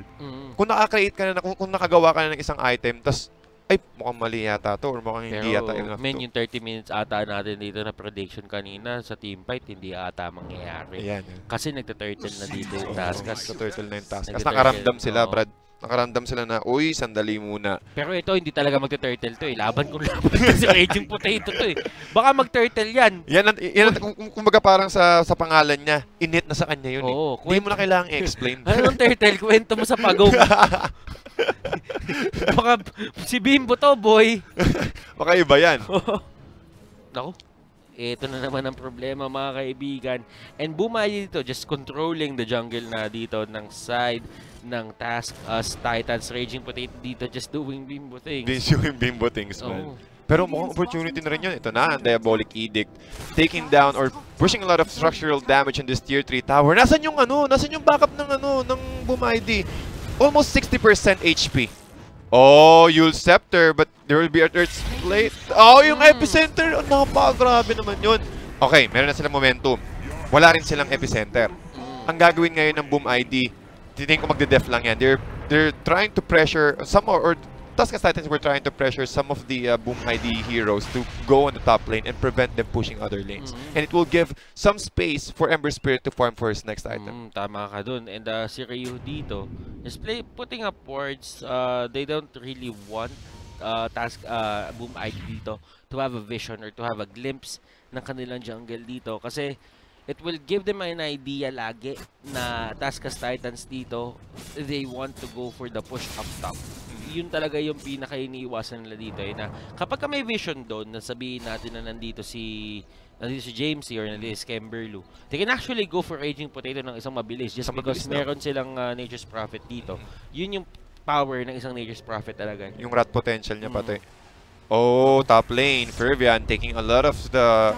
Speaker 2: Kung naka-create ka na, kung nakagawa ka na ng isang item, tas ay, mukhang mali yata to or mukhang hindi yata enough
Speaker 1: men,
Speaker 2: to.
Speaker 1: yung 30 minutes ata natin dito na prediction kanina sa team fight, hindi ata mangyayari.
Speaker 2: Ayan.
Speaker 1: Kasi nagta-turtle na dito yung Taskas.
Speaker 2: Nagta-turtle na yung Taskas. Nakaramdam sila, Brad. Nakaramdam sila na, uy, sandali muna.
Speaker 1: Pero ito, hindi talaga magta-turtle to eh. Laban kung laban si Raging Potato to eh. Baka mag-turtle yan.
Speaker 2: Yan kumbaga parang sa pangalan niya, init na sa kanya yun eh. Hindi mo na kailangang i-explain.
Speaker 1: Anong turtle? Kwento mo sa pagong. Baka si Bimbo to, boy.
Speaker 2: Baka iba yan.
Speaker 1: Naku. Ito na naman ang problema, mga kaibigan. And Bumay dito, just controlling the jungle na dito ng side ng Task as Titans. Raging Potato dito, just doing Bimbo things.
Speaker 2: Doing Bimbo things, man. Pero mukhang opportunity na rin yun. Ito na, ang Diabolic Edict. Taking down or pushing a lot of structural damage in this tier 3 tower. Nasaan yung Nasaan yung backup ng Bumay? Almost 60% HP. Oh, Yule Scepter, but there will be a Earth's Plate. Oh, yung Epicenter. Oh, napakagrabe naman yun. Okay, meron na silang momentum. Wala rin silang Epicenter. Ang gagawin ngayon ng Boom ID, titingin ko magde-def lang yan. They're trying to pressure some or Taskas Titans were trying to pressure some of the Boom ID heroes to go on the top lane and prevent them pushing other lanes. And it will give some space for Ember Spirit to farm for his next item.
Speaker 1: Tama ka dun. And si Ryu dito is putting up wards. They don't really want Boom ID dito to have a vision or to have a glimpse ng kanilang jungle dito. Kasi it will give them an idea lagi na Taskas Titans dito, they want to go for the push up top. Yun talaga yung pinaka-iniiwasan nila dito eh, na kapag may vision doon, na sabihin natin na nandito si Jamesy or nandito si Kemberlu, they can actually go for Raging Potato ng isang mabilis just because meron silang Nature's Prophet dito. Yun yung power ng isang Nature's Prophet talaga.
Speaker 2: Yung rat potential niya pati. Oh, top lane, Fervian taking a lot of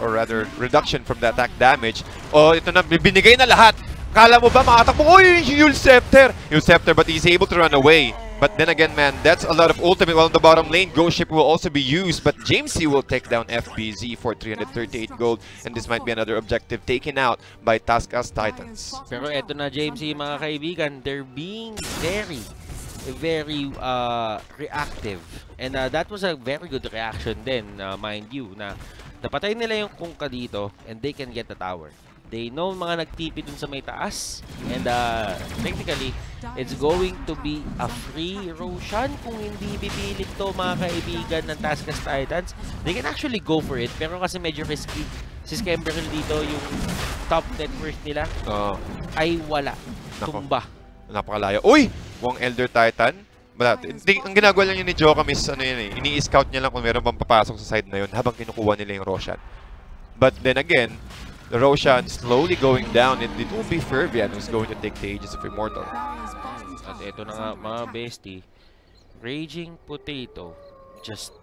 Speaker 2: or rather, reduction from the attack damage. Oh, ito na, binigay na lahat. Kala mo ba makatakbo? Oh, Yule Scepter! Yule Scepter, but he's able to run away. But then again, man, that's a lot of ultimate. While on the bottom lane, Ghost Ship will also be used. But Jamesy will take down FBZ for 338 gold. And this might be another objective taken out by Taskas Titans.
Speaker 1: Pero eto na, Jamesy, mga kaibigan, they're being very reactive. And that was a very good reaction then, mind you, na napatay nila yung Kungka dito and they can get the tower. They know mga nagtipi dun sa may taas. And technically, it's going to be a free Roshan kung hindi bibilit to, mga kaibigan ng Taskas Titans. They can actually go for it, pero kasi medyo risky. Si Skemberl dito, yung top net worth nila, ay wala. Tumba.
Speaker 2: Napakalayo. Uy! Mukhang Elder Titan. Ang ginagawa lang yun ni Jokamis, ini-scout niya lang kung meron pang papasok sa side na yun habang kinukuha nila yung Roshan. But then again, the Roshan slowly going down, and it will be Fervian who's going to take the Aegis of Immortal.
Speaker 1: At ito na nga, mga bestie, Raging Potato, just,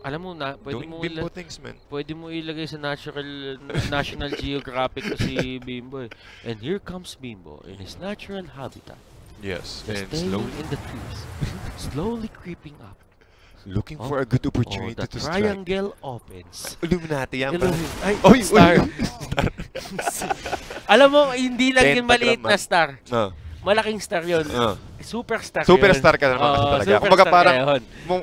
Speaker 1: alam mo na, pwede mo ilagay sa National Geographic to si Bimbo. And here comes Bimbo in his natural habitat.
Speaker 2: Yes,
Speaker 1: and slowly in the trees, slowly creeping up.
Speaker 2: Looking for a good opportunity to strike.
Speaker 1: The triangle opens.
Speaker 2: Illuminati yan.
Speaker 1: Star. Alam mo, hindi lang yung maliit na star. Malaking star yun. Superstar yun.
Speaker 2: Superstar ka naman kasi talaga.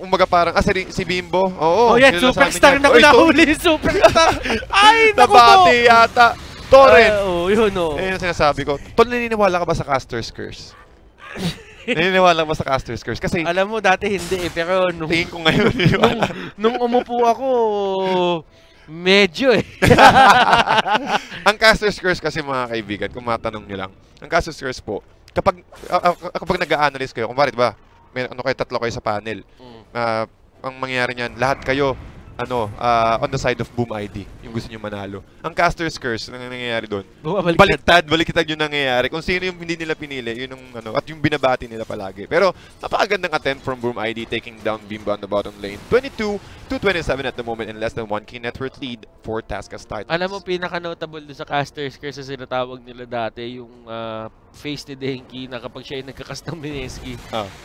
Speaker 2: Kumbaga parang, si Bimbo. Oo.
Speaker 1: Yan, superstar na ko nahuli. Superstar. Ay, naku po.
Speaker 2: Nabati yata. Torrent.
Speaker 1: Yun
Speaker 2: yung sinasabi ko. Tol, naniniwala ka ba sa Caster's Curse? Naniniwala ba sa Caster's Curse? Kasi
Speaker 1: alam mo, dati hindi eh. Pero
Speaker 2: tingin ko ngayon,
Speaker 1: nung umupo ako, medyo eh.
Speaker 2: Ang Caster's Curse kasi, mga kaibigan, kung matanong nyo lang, ang Caster's Curse po, kapag nag-a-analyze kayo, kung bakit ba, tatlo kayo sa panel, ang mangyayari niyan, lahat kayo, on the side of Boom ID, yung gusto nyo manalo. Ang Caster's Curse, ang nangyayari doon, baliktad yung nangyayari. Kung sino yung hindi nila pinili, yun yung, at yung binabati nila palagi. Pero, napakagandang attempt from Boom ID taking down Bimbo on the bottom lane. 22-27 at the moment and less than 1k net worth lead for Taskas Titans.
Speaker 1: Alam mo, pinaka-notable doon sa Caster's Curse na sinatawag nila dati, yung face ni Denki na kapag siya yung nagkakas ng Mineski,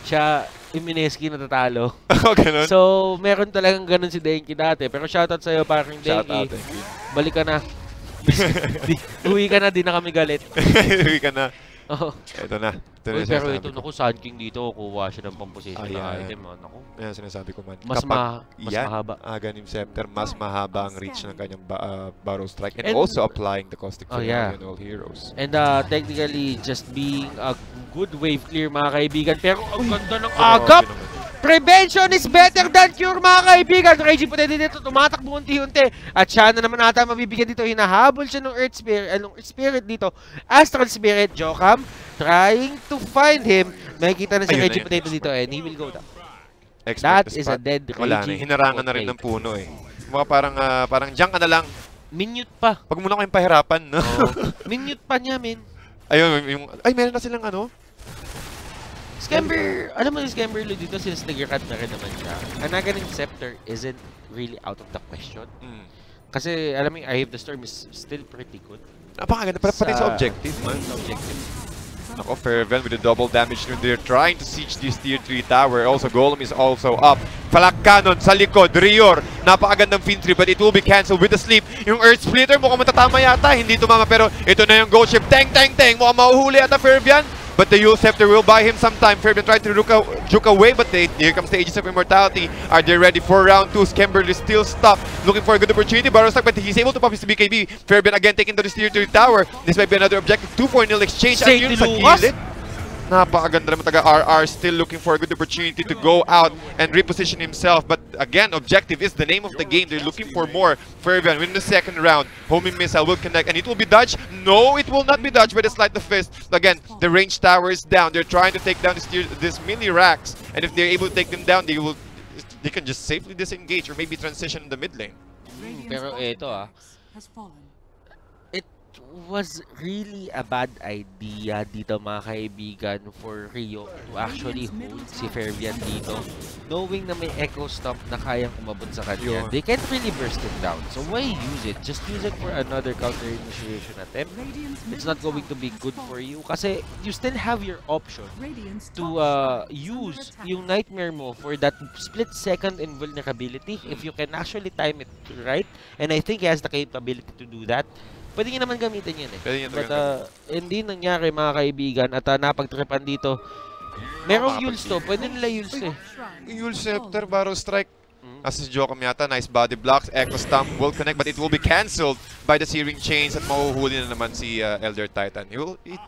Speaker 1: siya yung Mineski natatalo.
Speaker 2: Ganun?
Speaker 1: So, meron talagang ganun si Denki dati. Pero shoutout sa'yo, parang Denki. Balik ka na. Uwi ka na, di na kami galit.
Speaker 2: Uwi ka na.
Speaker 1: Oh.
Speaker 2: Ito na.
Speaker 1: Uy, pero ito, naku, Sun King dito, kuha siya ng pang-position na item. Naku.
Speaker 2: Ayan, sinasabi ko man.
Speaker 1: Mas mahaba.
Speaker 2: Aganim Scepter, mas mahaba ang reach ng kanyang Barrow Strike and also applying the caustic Finale on all heroes.
Speaker 1: And technically, just being a good wave clear, mga kaibigan. Pero ang ganda ng agap! Prevention is better than cure, mga kaibigan. Raging Potato dito, tumatakbo unti-unti. At siya na naman ata mabibigyan dito. Hinahabol siya ng Earth Spirit dito. Astral Spirit, Jokam, trying to find him. Makikita na si Raging Potato dito and he will go down. That is a dead Raging.
Speaker 2: Wala na, hinarangan na rin ng puno eh. Mga parang diyan ka na lang.
Speaker 1: Minute pa.
Speaker 2: Pag muna kayong pahirapan, no?
Speaker 1: Minute pa niya, min.
Speaker 2: Ayun, meron na silang ano?
Speaker 1: Scamber, alam mo yung Scamberlo dito since nag-cut na rin naman siya. Ang nagaling Scepter isn't really out of the question. Kasi alam mo yung Eye of the Storm is still pretty good.
Speaker 2: Napakaganda pa rin sa objective, man. Ako, Fervent with the double damage nung they're trying to siege this tier 3 tower. Also, Golem is also up. Falak Cannon sa likod. Rior, napakagandang Fin3 but it will be cancelled with the sleep. Yung Earth Splitter mukhang matatama yata. Hindi tumama pero ito na yung Ghost Ship. Teng! Mukhang mahuhuli yata Fervent. But the Yule Scepter will buy him some time. Fervent tried to juke away, but here comes the Aegis of Immortality. Are they ready for round 2? Scamberl is still stuck, looking for a good opportunity. Barrow stuck, but he's able to pop his BKB. Fervent again taking to the tier 3 tower. This might be another objective. 2-4-0 exchange. At yun sa gilid. Napakaganda naman taga RR, still looking for a good opportunity to go out and reposition himself. But again, objective is the name of the game. They're looking for more. Fervent win the second round. Homing missile will connect and it will be dodged. No, it will not be dodged by the Sleight of Fist. Again, the range tower is down. They're trying to take down this mini racks. And if they're able to take them down, they can just safely disengage or maybe transition in the mid lane.
Speaker 1: Pero ito was really a bad idea dito, mga kaibigan, for Rio to actually hold si Fervent dito, knowing na may Echo Stomp na kayang umabot sa kanya. They can't really burst him down. So why use it? Just use it for another counter initiation attempt. It's not going to be good for you kasi you still have your option to use yung Nightmare mo for that split second invulnerability if you can actually time it right. And I think he has the capability to do that. Pwede nyo naman gamitin yun eh. But hindi nangyari, mga kaibigan, at napagtripan dito. Merong Yules to. Pwede nila Yules eh.
Speaker 2: Yules Scepter, Barrow Strike. As is Jokam yata, nice body blocks. Echo Stomp will connect but it will be cancelled by the Searing Chains at mahuhuli na naman si Elder Titan.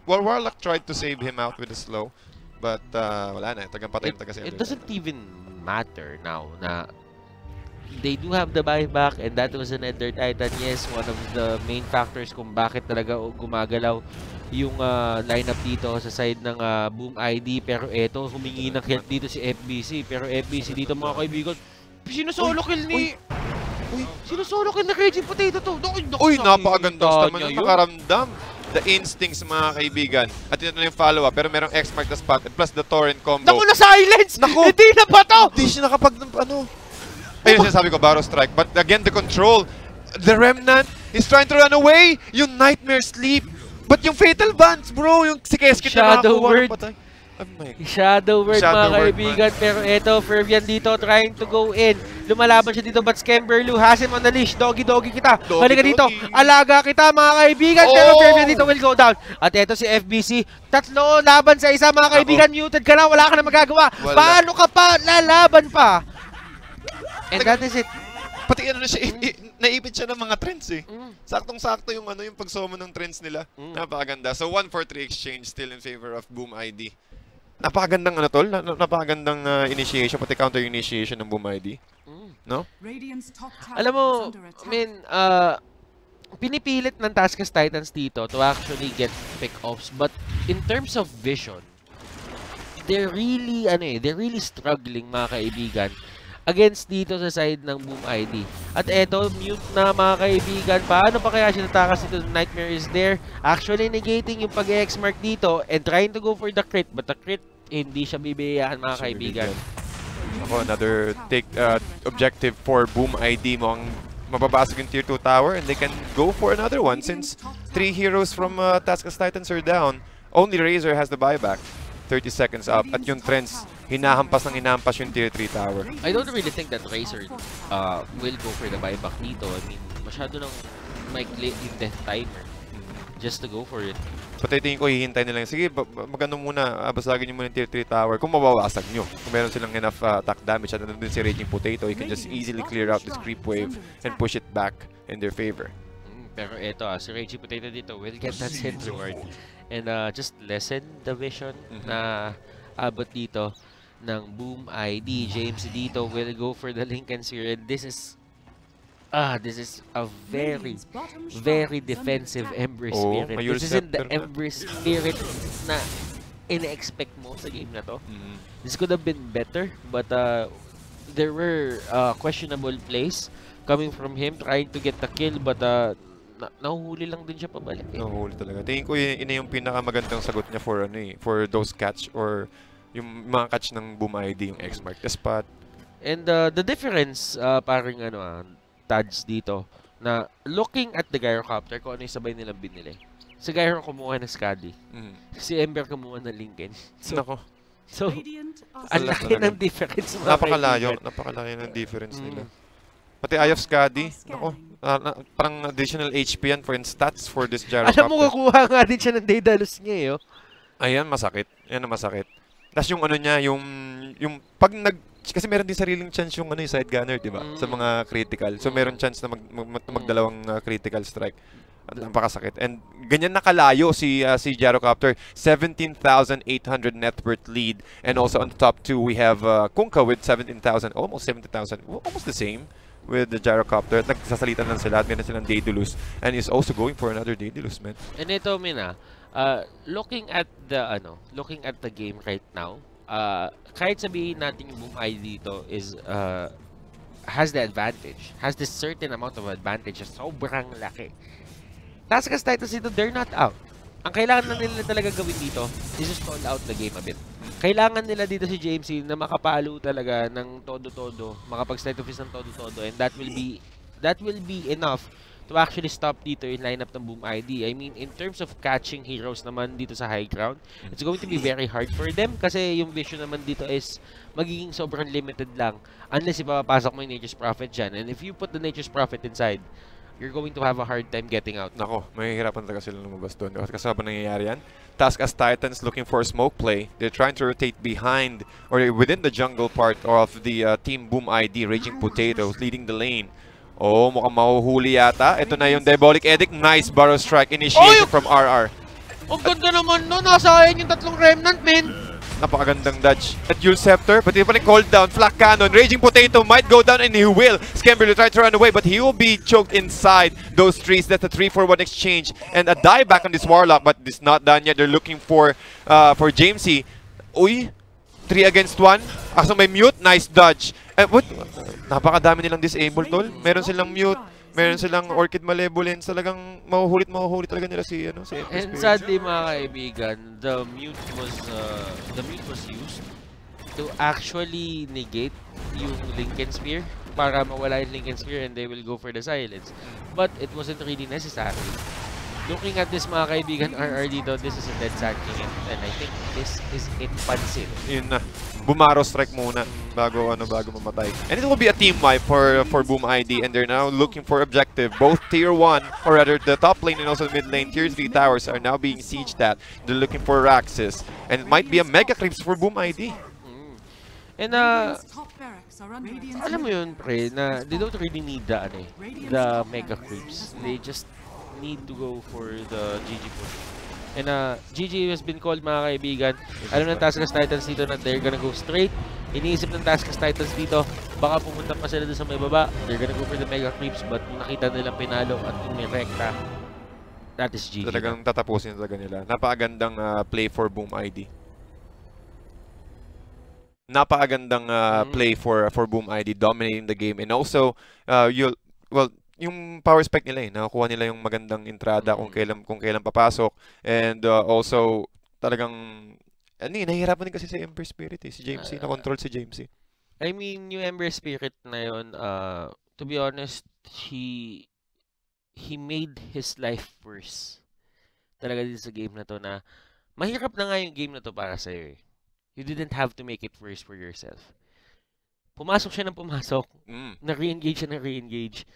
Speaker 2: Warlock tried to save him out with a slow. But wala na, tagang patay na taga si Elder Titan.
Speaker 1: It doesn't even matter now na they do have the buyback and that was an Elder Titan. Yes, one of the main factors kung bakit talaga gumagalaw yung lineup dito sa side ng Boom ID. Pero eto, humingi ng help dito si FBC. Pero FBC dito, mga kaibigan, sinusolo kill ni... Sinusolo kill na Raging Potato to.
Speaker 2: Uy, napakaganda naman yung nakaramdam. The instincts, mga kaibigan. At ito na yung follow-up. Pero merong X-Mark the spot and plus the Torrent combo.
Speaker 1: Naku, na-silence! Hindi na ba to?
Speaker 2: Hindi siya nakapag... Ayun sinasabi ko, Barrow Strike. But again, the control. The Remnant is trying to run away. Yung Nightmare Sleep. But yung Fatal Bands, bro. Yung si Keskit na nakakuha ng patay.
Speaker 1: Shadow Word, mga kaibigan. Pero eto, Fervent dito trying to go in. Lumalaban siya dito, but Scamberlu has him on the leash. Doggy kita. Halika dito. Alaga kita, mga kaibigan. Pero Fervent dito will go down. At eto si FBC. Tatlo laban sa isa, mga kaibigan. Muted ka na. Wala ka na magagawa. Paano ka pa lalaban pa? And that is it.
Speaker 2: Pati ano na siya, naipit siya ng mga trends eh. Saktong-sakto yung yung pagsomo ng trends nila. Napakaganda. So 1-4-3 exchange still in favor of Boom ID. Napakagandang tol, napakagandang initiation, pati counter initiation ng Boom ID. No?
Speaker 1: Alam mo, pinipilit ng Taskas Titans dito to actually get pick-offs, but in terms of vision, they're really struggling, mga kaibigan, against dito sa side ng Boom ID. At eto, mute na, mga kaibigan. Paano pa kaya siya natakas dito? Nightmare is there. Actually negating yung pag-X-Mark dito and trying to go for the crit. But the crit, hindi siya bibigyan, mga kaibigan.
Speaker 2: Ako, another objective for Boom ID mo ang mababasag yung tier 2 tower and they can go for another one since 3 heroes from Taskas Titans are down. Only Razor has the buyback. 30 seconds up at yung trends hinahampas yung tier 3 tower.
Speaker 1: I don't really think that Razor will go for the buyback dito. I mean, masyado nang maikli yung death timer just to go for it.
Speaker 2: Pati tingin ko, hihintay nila. Sige, magano muna, basagin nyo muna yung tier 3 tower. Kung mabawasag nyo. Kung meron silang enough attack damage at nandun din si Raging Potato, you can just easily clear out this creep wave and push it back in their favor.
Speaker 1: Pero eto si Raging Potato dito will get that set reward. And just lessen the vision na abot dito ng Boom ID. James dito will go for the Lincoln Sphere. And this is a very defensive Ember Spirit. This isn't the Ember Spirit na ina-expect mo sa game na to. This could have been better, but there were questionable plays coming from him trying to get the kill, but nahuhuli lang din siya pabalik.
Speaker 2: Nahuhuli talaga. Tingin ko yun yung pinakamagandang sagot niya for those catch or yung mga catch ng Boom ID, yung X-Mark, the spot.
Speaker 1: And the difference, parang Tads dito, na looking at the Gyrocopter, kung ano yung sabay nilang binili. Si Gyro kumuha ng Scuddy. Si Ember kumuha ng Lincoln. So ang laki ng difference.
Speaker 2: Napakalaki ng difference nila. Pati Eye of Scuddy, parang additional HP yan for stats for this Gyrocopter.
Speaker 1: Alam mo, kukuha nga din siya ng Daedalus niya,
Speaker 2: Ayan, masakit. Ayan ang masakit. Tapos yung niya, yung pag kasi meron din sariling chance yung side gunner, di ba? Sa mga critical. So meron chance na magdalawang critical strike. Napakasakit. And ganyan nakalayo si Gyrocopter. 17,800 net worth lead. And also on the top 2, we have Kunkka with 17,000, almost 70,000. Almost the same with the Gyrocopter. Nagsasalitan lang sila at meron silang Daedalus. And he's also going for another Daedalus, man.
Speaker 1: And ito, Mina, looking at the game right now, kahit sabihin natin yung Boom ID dito is has the advantage, has this certain amount of advantage na sobrang laki. Taskas Titans dito, they're not out. Ang kailangan na nila talaga gawin dito is just stall out the game a bit. Kailangan nila dito si JMC na makapalo talaga ng todo-todo, makapag-slide of his ng todo-todo, and that will be enough to actually stop dito yung lineup ng Boom ID. I mean, in terms of catching heroes naman dito sa high ground, it's going to be very hard for them kasi yung vision naman dito is magiging sobrang limited lang unless ipapapasok mo yung Nature's Prophet dyan. And if you put the Nature's Prophet inside, you're going to have a hard time getting out.
Speaker 2: Nako, mahihirapan talaga sila lumabas doon. Kasi habang nangyayari yan, Task as Titans looking for smoke play. They're trying to rotate behind or within the jungle part of the team Boom ID, Raging Potatoes, leading the lane. Oh, mukhang mahuhuli yata. Ito na yung Diabolic Edict. Nice Burrow Strike initiated from RR.
Speaker 1: Ang ganda naman no. Nasayang yung tatlong Remnant, men.
Speaker 2: Napakagandang dodge. At Yule Scepter, but even called down. Flak Cannon. Raging Potato might go down and he will. Scamber will try to run away, but he will be choked inside those trees. That's a 3-4-1 exchange. And a dive back on this Warlock, but it's not done yet. They're looking for Jamesy. Uy, 3 against 1. Kaso may mute. Nice dodge. Napakadami nilang disable, tol. Meron silang mute, meron silang Orchid Malevolence. Talagang mahuhulit talaga nila si MP.
Speaker 1: And sadly, mga kaibigan, the mute was used to actually negate yung Lincoln Spear para mawala yung Lincoln Spear and they will go for the silence. But it wasn't really necessary. Looking at this, mga kaibigan, RR dito, this is a dead sacking and I think this is it pansin.
Speaker 2: Yun na. Bumaro strike muna bago mamatay. And it will be a team wipe for Boom ID, and they're now looking for objective. Both tier 1, or rather the top lane and also the mid lane, tier 3 towers are now being sieged at. They're looking for Raxus, and it might be a mega creeps for Boom ID.
Speaker 1: And alam mo yun, pre, na they don't really need the mega creeps. They just need to go for the GG push. And GG has been called, mga kaibigan. Alam ng Taskas Titans dito na they're gonna go straight. Iniisip ng Taskas Titans dito, baka pumunta pa sila doon sa may baba. They're gonna go for the mega creeps, but kung nakita nilang pinalo at kung may rekta, that is GG.
Speaker 2: Talagang tatapusin talaga nila. Napakagandang play for Boom ID. Napakagandang play for Boom ID, dominating the game. And also, yung power spec nila nakakuha nila yung magandang entrada kung kailan papasok, and also talagang nahihirapan din kasi si Ember Spirit si Jamesy, na-control si Jamesy.
Speaker 1: I mean, yung Ember Spirit na yun, to be honest, he made his life worse talaga din sa game na to, na mahirap na nga yung game na to para sa'yo. You didn't have to make it worse for yourself. Pumasok siya ng pumasok, na re-engage siya na re-engage.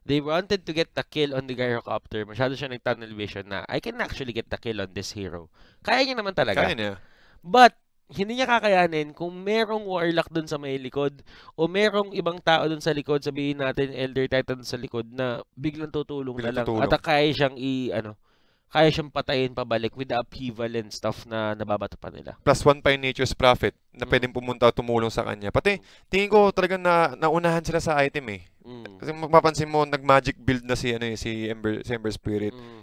Speaker 1: They wanted to get the kill on the gyrocopter. Masyado siya nag-tunnel vision na I can actually get the kill on this hero. Kaya niya naman talaga.
Speaker 2: Kaya niya.
Speaker 1: But, hindi niya kakayanin kung merong warlock dun sa may likod o merong ibang tao dun sa likod, sabihin natin Elder Titan sa likod na biglang tutulong na lang. At kaya siyang kaya siyang patayin pabalik with the upheaval and stuff na nababato pa nila.
Speaker 2: Plus one pa yung Nature's Prophet na pwedeng pumunta o tumulong sa kanya. Pati, tingin ko talagang naunahan sila sa item eh. Kasi mapapansin mo, nag-magic build na si Ember Spirit.